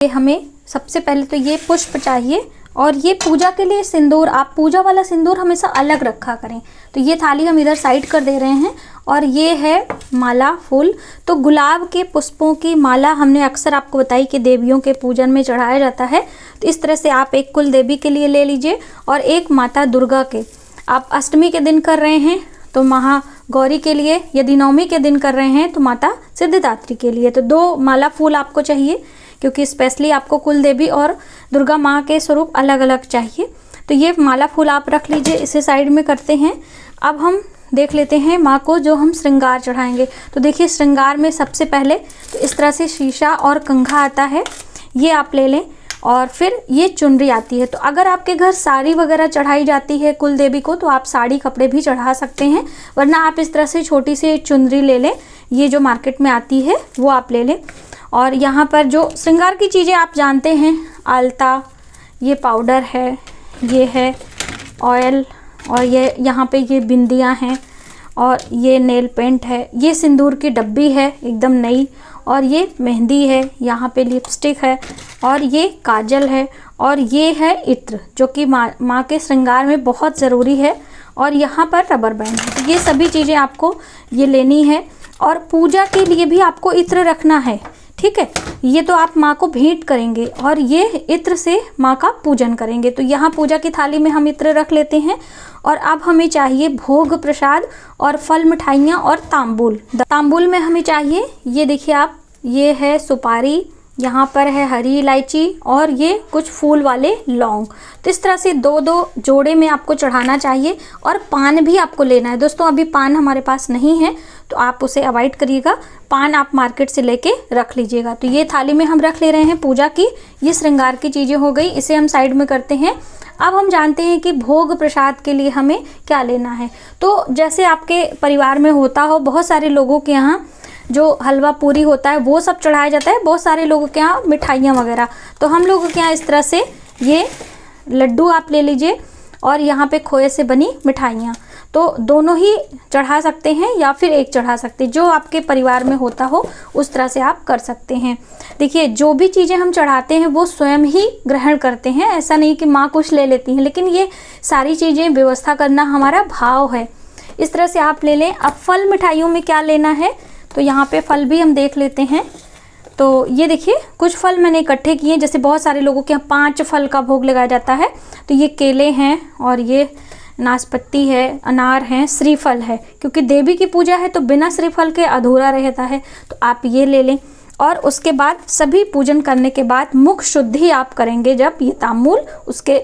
हमें सबसे पहले तो ये पुष्प चाहिए और ये पूजा के लिए सिंदूर, आप पूजा वाला सिंदूर हमेशा अलग रखा करें। तो ये थाली हम इधर साइड कर दे रहे हैं। और ये है माला फूल। तो गुलाब के पुष्पों की माला हमने अक्सर आपको बताई कि देवियों के पूजन में चढ़ाया जाता है। तो इस तरह से आप एक कुल देवी के लिए ले लीजिए और एक माता दुर्गा के। आप अष्टमी के दिन कर रहे हैं तो महागौरी के लिए, यदि नवमी के दिन कर रहे हैं तो माता सिद्धिदात्री के लिए। तो 2 माला फूल आपको चाहिए क्योंकि स्पेशली आपको कुल देवी और दुर्गा माँ के स्वरूप अलग अलग चाहिए। तो ये माला फूल आप रख लीजिए, इसे साइड में करते हैं। अब हम देख लेते हैं माँ को जो हम श्रृंगार चढ़ाएंगे। तो देखिए श्रृंगार में सबसे पहले तो इस तरह से शीशा और कंघा आता है, ये आप ले लें। और फिर ये चुनरी आती है। तो अगर आपके घर साड़ी वगैरह चढ़ाई जाती है कुल देवी को तो आप साड़ी कपड़े भी चढ़ा सकते हैं, वरना आप इस तरह से छोटी सी चुनरी ले लें, ये जो मार्केट में आती है वो आप ले लें। और यहाँ पर जो श्रृंगार की चीज़ें आप जानते हैं, आलता, ये पाउडर है, ये है ऑयल, और ये यहाँ पे ये बिंदियाँ हैं, और ये नेल पेंट है, ये सिंदूर की डब्बी है एकदम नई, और ये मेहंदी है, यहाँ पे लिपस्टिक है, और ये काजल है, और ये है इत्र जो कि माँ के श्रृंगार में बहुत ज़रूरी है, और यहाँ पर रबर बैंड है। तो ये सभी चीज़ें आपको ये लेनी है। और पूजा के लिए भी आपको इत्र रखना है, ठीक है। ये तो आप माँ को भेंट करेंगे और ये इत्र से माँ का पूजन करेंगे। तो यहाँ पूजा की थाली में हम इत्र रख लेते हैं। और अब हमें चाहिए भोग प्रसाद और फल मिठाइयाँ और तांबूल। तांबूल में हमें चाहिए, ये देखिए आप, ये है सुपारी, यहाँ पर है हरी इलायची, और ये कुछ फूल वाले लौंग। तो इस तरह से 2-2 जोड़े में आपको चढ़ाना चाहिए। और पान भी आपको लेना है। दोस्तों अभी पान हमारे पास नहीं है तो आप उसे अवॉइड करिएगा, पान आप मार्केट से लेके रख लीजिएगा। तो ये थाली में हम रख ले रहे हैं पूजा की, ये श्रृंगार की चीज़ें हो गई, इसे हम साइड में करते हैं। अब हम जानते हैं कि भोग प्रसाद के लिए हमें क्या लेना है। तो जैसे आपके परिवार में होता हो, बहुत सारे लोगों के यहाँ जो हलवा पूरी होता है वो सब चढ़ाया जाता है, बहुत सारे लोगों के यहाँ मिठाइयाँ वगैरह। तो हम लोगों के यहाँ इस तरह से ये लड्डू आप ले लीजिए और यहाँ पे खोए से बनी मिठाइयाँ। तो दोनों ही चढ़ा सकते हैं या फिर एक चढ़ा सकते हैं, जो आपके परिवार में होता हो उस तरह से आप कर सकते हैं। देखिए जो भी चीज़ें हम चढ़ाते हैं वो स्वयं ही ग्रहण करते हैं, ऐसा नहीं कि माँ कुछ ले लेती हैं, लेकिन ये सारी चीज़ें व्यवस्था करना हमारा भाव है। इस तरह से आप ले लें। अब फल मिठाइयों में क्या लेना है, तो यहाँ पे फल भी हम देख लेते हैं। तो ये देखिए कुछ फल मैंने इकट्ठे किए, जैसे बहुत सारे लोगों के यहाँ 5 फल का भोग लगाया जाता है। तो ये केले हैं, और ये नाशपाती है, अनार हैं, श्रीफल है, क्योंकि देवी की पूजा है तो बिना श्रीफल के अधूरा रहता है। तो आप ये ले लें। और उसके बाद सभी पूजन करने के बाद मुख शुद्धि आप करेंगे जब ये तांबूल, उसके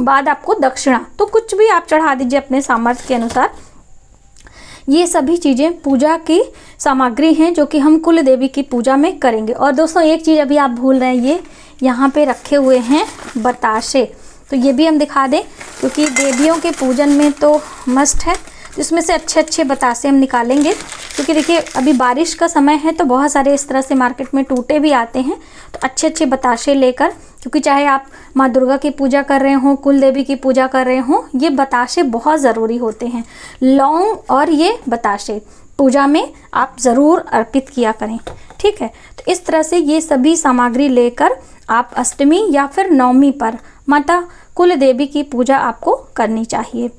बाद आपको दक्षिणा, तो कुछ भी आप चढ़ा दीजिए अपने सामर्थ्य के अनुसार। ये सभी चीज़ें पूजा की सामग्री हैं जो कि हम कुल देवी की पूजा में करेंगे। और दोस्तों एक चीज़ अभी आप भूल रहे हैं, ये यहाँ पे रखे हुए हैं बताशे, तो ये भी हम दिखा दें क्योंकि देवियों के पूजन में तो मस्ट है। तो इसमें से अच्छे अच्छे बतासे हम निकालेंगे, क्योंकि देखिए अभी बारिश का समय है तो बहुत सारे इस तरह से मार्केट में टूटे भी आते हैं। तो अच्छे अच्छे बताशे लेकर, क्योंकि चाहे आप माँ दुर्गा की पूजा कर रहे हों, कुल देवी की पूजा कर रहे हों, ये बताशे बहुत ज़रूरी होते हैं। लौंग और ये बताशे पूजा में आप ज़रूर अर्पित किया करें, ठीक है। तो इस तरह से ये सभी सामग्री लेकर आप अष्टमी या फिर नवमी पर माता कुल देवी की पूजा आपको करनी चाहिए।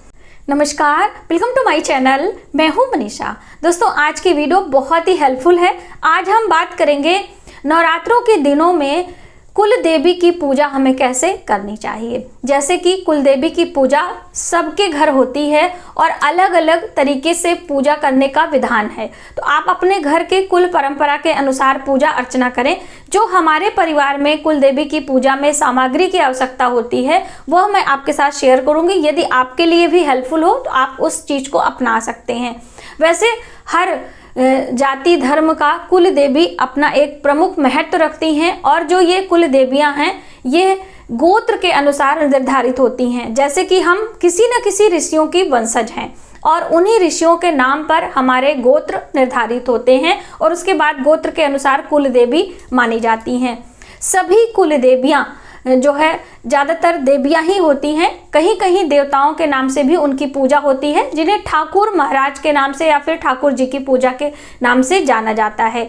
नमस्कार, वेलकम टू माय चैनल, मैं हूं मनीषा। दोस्तों आज की वीडियो बहुत ही हेल्पफुल है। आज हम बात करेंगे नवरात्रों के दिनों में कुल देवी की पूजा हमें कैसे करनी चाहिए। जैसे कि कुल देवी की पूजा सबके घर होती है और अलग अलग तरीके से पूजा करने का विधान है। तो आप अपने घर के कुल परंपरा के अनुसार पूजा अर्चना करें। जो हमारे परिवार में कुल देवी की पूजा में सामग्री की आवश्यकता होती है वह मैं आपके साथ शेयर करूंगी। यदि आपके लिए भी हेल्पफुल हो तो आप उस चीज़ को अपना सकते हैं। वैसे हर जाति धर्म का कुल देवी अपना एक प्रमुख महत्व रखती हैं, और जो ये कुल देवियां हैं ये गोत्र के अनुसार निर्धारित होती हैं। जैसे कि हम किसी न किसी ऋषियों की वंशज हैं और उन्हीं ऋषियों के नाम पर हमारे गोत्र निर्धारित होते हैं, और उसके बाद गोत्र के अनुसार कुल देवी मानी जाती हैं। सभी कुल देवियां जो है ज़्यादातर देवियां ही होती हैं, कहीं कहीं देवताओं के नाम से भी उनकी पूजा होती है, जिन्हें ठाकुर महाराज के नाम से या फिर ठाकुर जी की पूजा के नाम से जाना जाता है।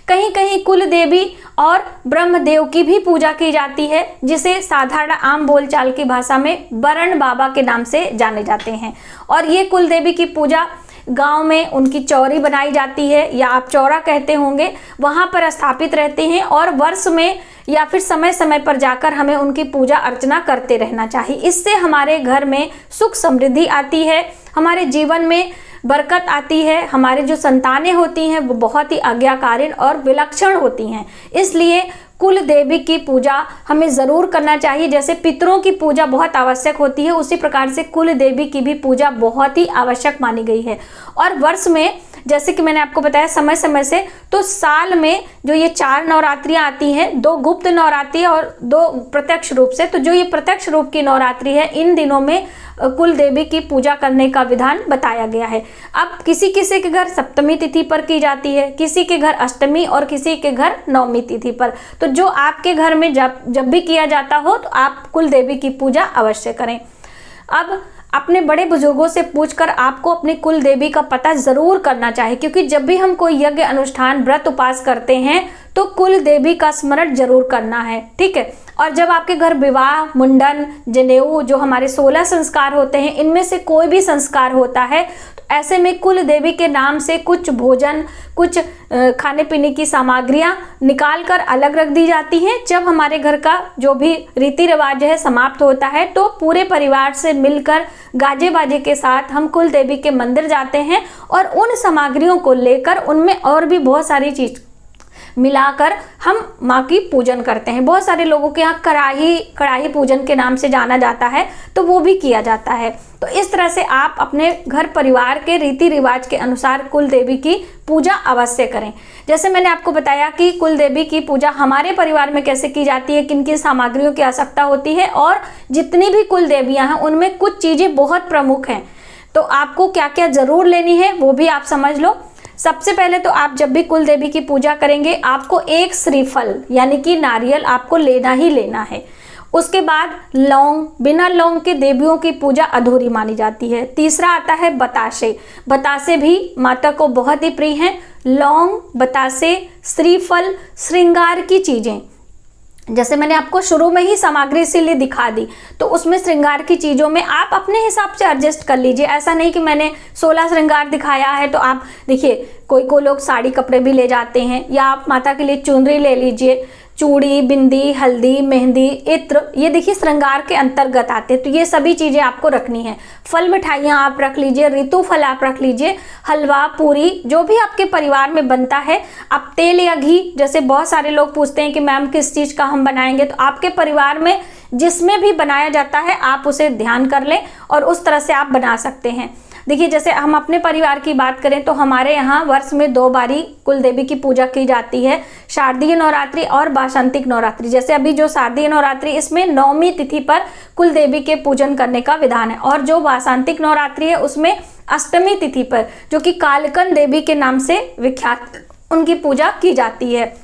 कहीं कहीं कुल देवी और ब्रह्मदेव की भी पूजा की जाती है, जिसे साधारण आम बोलचाल की भाषा में बरण बाबा के नाम से जाने जाते हैं। और ये कुल देवी की पूजा गांव में उनकी चौरी बनाई जाती है, या आप चौरा कहते होंगे, वहां पर स्थापित रहते हैं और वर्ष में या फिर समय समय पर जाकर हमें उनकी पूजा अर्चना करते रहना चाहिए। इससे हमारे घर में सुख समृद्धि आती है, हमारे जीवन में बरकत आती है, हमारे जो संतानें होती हैं वो बहुत ही आज्ञाकारिण और विलक्षण होती हैं। इसलिए कुल देवी की पूजा हमें ज़रूर करना चाहिए। जैसे पितरों की पूजा बहुत आवश्यक होती है, उसी प्रकार से कुल देवी की भी पूजा बहुत ही आवश्यक मानी गई है। और वर्ष में, जैसे कि मैंने आपको बताया समय समय से, तो साल में जो ये 4 नवरात्रियाँ आती हैं, 2 गुप्त नवरात्रि और 2 प्रत्यक्ष रूप से, तो जो ये प्रत्यक्ष रूप की नवरात्रि है, इन दिनों में कुल देवी की पूजा करने का विधान बताया गया है। अब किसी किसी के घर सप्तमी तिथि पर की जाती है, किसी के घर अष्टमी और किसी के घर नवमी तिथि पर। तो जो आपके घर में जब भी किया जाता हो तो आप कुल देवी की पूजा अवश्य करें। अब अपने बड़े बुजुर्गों से पूछकर आपको अपनी कुल देवी का पता जरूर करना चाहिए, क्योंकि जब भी हम कोई यज्ञ अनुष्ठान व्रत उपास करते हैं तो कुल देवी का स्मरण जरूर करना है, ठीक है। और जब आपके घर विवाह, मुंडन, जनेऊ, जो हमारे 16 संस्कार होते हैं, इनमें से कोई भी संस्कार होता है, तो ऐसे में कुल देवी के नाम से कुछ भोजन, कुछ खाने पीने की सामग्रियां निकाल कर अलग रख दी जाती हैं। जब हमारे घर का जो भी रीति रिवाज है समाप्त होता है, तो पूरे परिवार से मिलकर गाजे बाजे के साथ हम कुल देवी के मंदिर जाते हैं और उन सामग्रियों को लेकर उनमें और भी बहुत सारी चीज मिलाकर हम माँ की पूजन करते हैं। बहुत सारे लोगों के यहाँ कड़ाही पूजन के नाम से जाना जाता है, तो वो भी किया जाता है। तो इस तरह से आप अपने घर परिवार के रीति रिवाज के अनुसार कुल देवी की पूजा अवश्य करें। जैसे मैंने आपको बताया कि कुल देवी की पूजा हमारे परिवार में कैसे की जाती है, किन किन सामग्रियों की आवश्यकता होती है, और जितनी भी कुल देवियाँ हैं उनमें कुछ चीज़ें बहुत प्रमुख हैं, तो आपको क्या क्या जरूर लेनी है वो भी आप समझ लो। सबसे पहले तो आप जब भी कुल देवी की पूजा करेंगे, आपको एक श्रीफल यानी कि नारियल आपको लेना ही लेना है। उसके बाद लौंग, बिना लौंग के देवियों की पूजा अधूरी मानी जाती है। तीसरा आता है बतासे। बतासे भी माता को बहुत ही प्रिय हैं। लौंग, बतासे, श्रीफल, श्रृंगार की चीजें, जैसे मैंने आपको शुरू में ही सामग्री इसीलिए दिखा दी, तो उसमें श्रृंगार की चीज़ों में आप अपने हिसाब से एडजस्ट कर लीजिए। ऐसा नहीं कि मैंने 16 श्रृंगार दिखाया है तो आप देखिए, कोई लोग साड़ी कपड़े भी ले जाते हैं, या आप माता के लिए चुनरी ले लीजिए, चूड़ी, बिंदी, हल्दी, मेहंदी, इत्र, ये देखिए श्रृंगार के अंतर्गत आते हैं। तो ये सभी चीज़ें आपको रखनी है। फल मिठाइयाँ आप रख लीजिए, ऋतु फल आप रख लीजिए, हलवा, पूरी, जो भी आपके परिवार में बनता है। आप तेल या घी, जैसे बहुत सारे लोग पूछते हैं कि मैम किस चीज़ का हम बनाएंगे, तो आपके परिवार में जिसमें भी बनाया जाता है आप उसे ध्यान कर लें और उस तरह से आप बना सकते हैं। देखिए, जैसे हम अपने परिवार की बात करें तो हमारे यहाँ वर्ष में 2 बारी कुल देवी की पूजा की जाती है, शारदीय नवरात्रि और वासंतिक नवरात्रि। जैसे अभी जो शारदीय नवरात्रि, इसमें नवमी तिथि पर कुल देवी के पूजन करने का विधान है, और जो वासंतिक नवरात्रि है उसमें अष्टमी तिथि पर, जो कि कालकन देवी के नाम से विख्यात, उनकी पूजा की जाती है।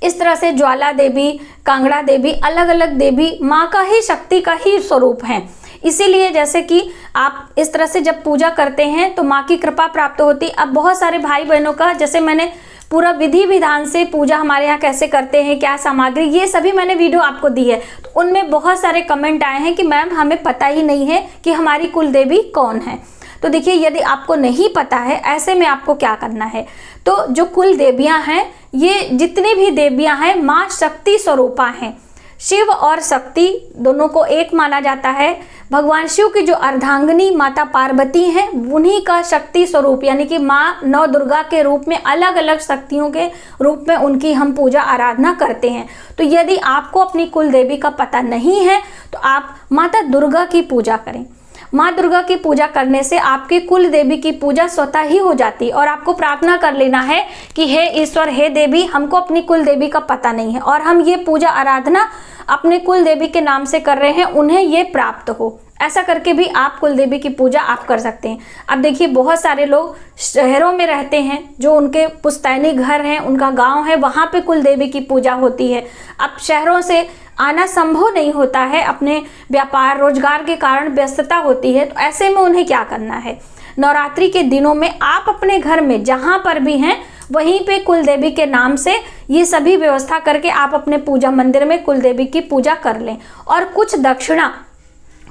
इस तरह से ज्वाला देवी, कांगड़ा देवी, अलग अलग देवी माँ का ही, शक्ति का ही स्वरूप हैं। इसीलिए जैसे कि आप इस तरह से जब पूजा करते हैं तो माँ की कृपा प्राप्त होती। अब बहुत सारे भाई बहनों का, जैसे मैंने पूरा विधि विधान से पूजा हमारे यहाँ कैसे करते हैं, क्या सामग्री, ये सभी मैंने वीडियो आपको दी है, तो उनमें बहुत सारे कमेंट आए हैं कि मैम हमें पता ही नहीं है कि हमारी कुल देवी कौन है। तो देखिए, यदि आपको नहीं पता है, ऐसे में आपको क्या करना है, तो जो कुल देवियाँ हैं, ये जितनी भी देवियाँ हैं माँ शक्ति स्वरूपा हैं। शिव और शक्ति दोनों को एक माना जाता है। भगवान शिव की जो अर्धांगिनी माता पार्वती हैं, उन्हीं का शक्ति स्वरूप यानी कि माँ नौ दुर्गा के रूप में, अलग अलग शक्तियों के रूप में उनकी हम पूजा आराधना करते हैं। तो यदि आपको अपनी कुल देवी का पता नहीं है तो आप माता दुर्गा की पूजा करें। माँ दुर्गा की पूजा करने से आपकी कुल देवी की पूजा स्वतः ही हो जाती है, और आपको प्रार्थना कर लेना है कि हे ईश्वर, हे देवी, हमको अपनी कुल देवी का पता नहीं है और हम ये पूजा आराधना अपने कुल देवी के नाम से कर रहे हैं, उन्हें ये प्राप्त हो। ऐसा करके भी आप कुल देवी की पूजा आप कर सकते हैं। अब देखिए, बहुत सारे लोग शहरों में रहते हैं, जो उनके पुश्तैनी घर हैं, उनका गांव है, वहाँ पे कुल देवी की पूजा होती है। अब शहरों से आना संभव नहीं होता है, अपने व्यापार रोजगार के कारण व्यस्तता होती है, तो ऐसे में उन्हें क्या करना है, नवरात्रि के दिनों में आप अपने घर में जहाँ पर भी हैं वहीं पे कुल देवी के नाम से ये सभी व्यवस्था करके आप अपने पूजा मंदिर में कुल देवी की पूजा कर लें और कुछ दक्षिणा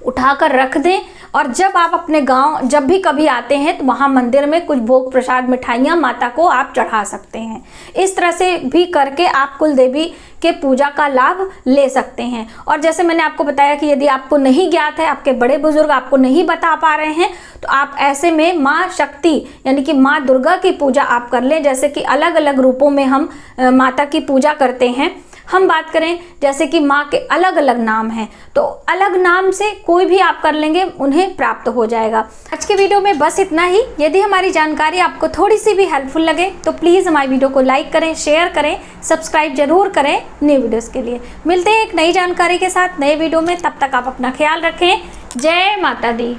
उठाकर रख दें। और जब आप अपने गांव जब भी कभी आते हैं तो वहां मंदिर में कुछ भोग प्रसाद मिठाइयाँ माता को आप चढ़ा सकते हैं। इस तरह से भी करके आप कुल देवी के पूजा का लाभ ले सकते हैं। और जैसे मैंने आपको बताया कि यदि आपको नहीं ज्ञात है, आपके बड़े बुजुर्ग आपको नहीं बता पा रहे हैं, तो आप ऐसे में माँ शक्ति यानी कि माँ दुर्गा की पूजा आप कर लें। जैसे कि अलग अलग रूपों में हम माता की पूजा करते हैं। हम बात करें जैसे कि माँ के अलग अलग नाम हैं, तो अलग नाम से कोई भी आप कर लेंगे, उन्हें प्राप्त हो जाएगा। आज के वीडियो में बस इतना ही। यदि हमारी जानकारी आपको थोड़ी सी भी हेल्पफुल लगे तो प्लीज़ हमारी वीडियो को लाइक करें, शेयर करें, सब्सक्राइब जरूर करें न्यू वीडियोज़ के लिए। मिलते हैं एक नई जानकारी के साथ नए वीडियो में, तब तक आप अपना ख्याल रखें। जय माता दी।